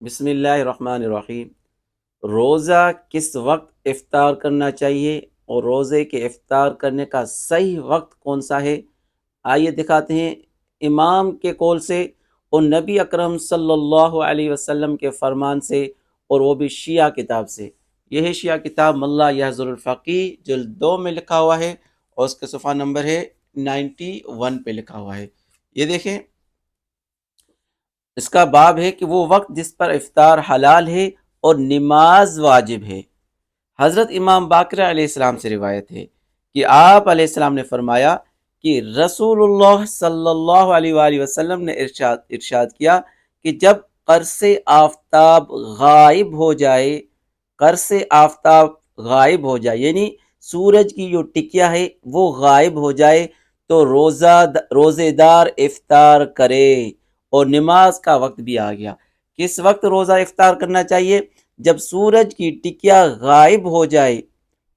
بسم اللہ الرحمن الرحیم۔ روزہ کس وقت افطار کرنا چاہیے اور روزے کے افطار کرنے کا صحیح وقت کون سا ہے؟ آئیے دکھاتے ہیں امام کے قول سے اور نبی اکرم صلی اللہ علیہ وسلم کے فرمان سے، اور وہ بھی شیعہ کتاب سے۔ یہ ہے شیعہ کتاب ملا یحضر الفقیہ جلد 2 میں لکھا ہوا ہے، اور اس کے صفحہ نمبر ہے 91 پہ لکھا ہوا ہے۔ یہ دیکھیں، اس کا باب ہے کہ وہ وقت جس پر افطار حلال ہے اور نماز واجب ہے۔ حضرت امام باقر علیہ السلام سے روایت ہے کہ آپ علیہ السلام نے فرمایا کہ رسول اللہ صلی اللہ علیہ وآلہ وسلم نے ارشاد کیا کہ جب قرص آفتاب غائب ہو جائے، قرص آفتاب غائب ہو جائے یعنی سورج کی جو ٹکیا ہے وہ غائب ہو جائے تو روزے دار افطار کرے، اور نماز کا وقت بھی آ گیا۔ کس وقت روزہ افطار کرنا چاہیے؟ جب سورج کی ٹکیا غائب ہو جائے،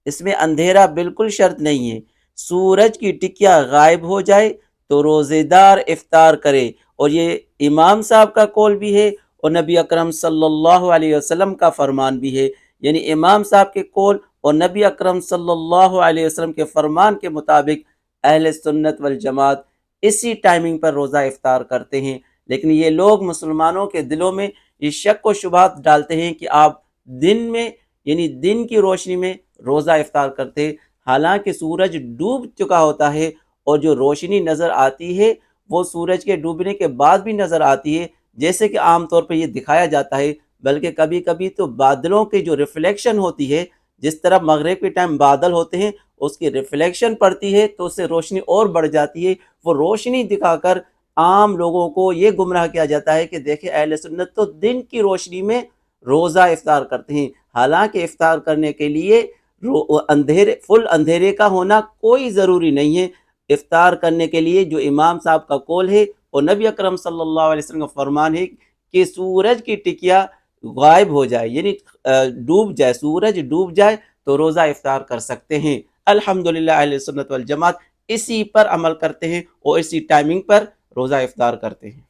اس میں اندھیرا بالکل شرط نہیں ہے، سورج کی ٹکیا غائب ہو جائے تو روزے دار افطار کرے، اور یہ امام صاحب کا قول بھی ہے اور نبی اکرم صلی اللہ علیہ وسلم کا فرمان بھی ہے۔ یعنی امام صاحب کے قول اور نبی اکرم صلی اللہ علیہ وسلم کے فرمان کے مطابق اہل سنت والجماعت اسی ٹائمنگ پر روزہ افطار کرتے ہیں۔ لیکن یہ لوگ مسلمانوں کے دلوں میں یہ شک و شبہات ڈالتے ہیں کہ آپ دن میں یعنی دن کی روشنی میں روزہ افطار کرتے، حالانکہ سورج ڈوب چکا ہوتا ہے، اور جو روشنی نظر آتی ہے وہ سورج کے ڈوبنے کے بعد بھی نظر آتی ہے، جیسے کہ عام طور پہ یہ دکھایا جاتا ہے۔ بلکہ کبھی کبھی تو بادلوں کی جو ریفلیکشن ہوتی ہے، جس طرح مغرب کے ٹائم بادل ہوتے ہیں اس کی ریفلیکشن پڑتی ہے تو اس سے روشنی اور بڑھ جاتی ہے، وہ روشنی دکھا کر عام لوگوں کو یہ گمراہ کیا جاتا ہے کہ دیکھیں اہل سنت تو دن کی روشنی میں روزہ افطار کرتے ہیں، حالانکہ افطار کرنے کے لیے فل اندھیرے کا ہونا کوئی ضروری نہیں ہے۔ افطار کرنے کے لیے جو امام صاحب کا قول ہے اور نبی اکرم صلی اللہ علیہ وسلم کا فرمان ہے کہ سورج کی ٹکیا غائب ہو جائے یعنی ڈوب جائے، سورج ڈوب جائے تو روزہ افطار کر سکتے ہیں۔ الحمدللہ اہل سنت والجماعت اسی پر عمل کرتے ہیں اور اسی ٹائمنگ پر روزہ افطار کرتے ہیں۔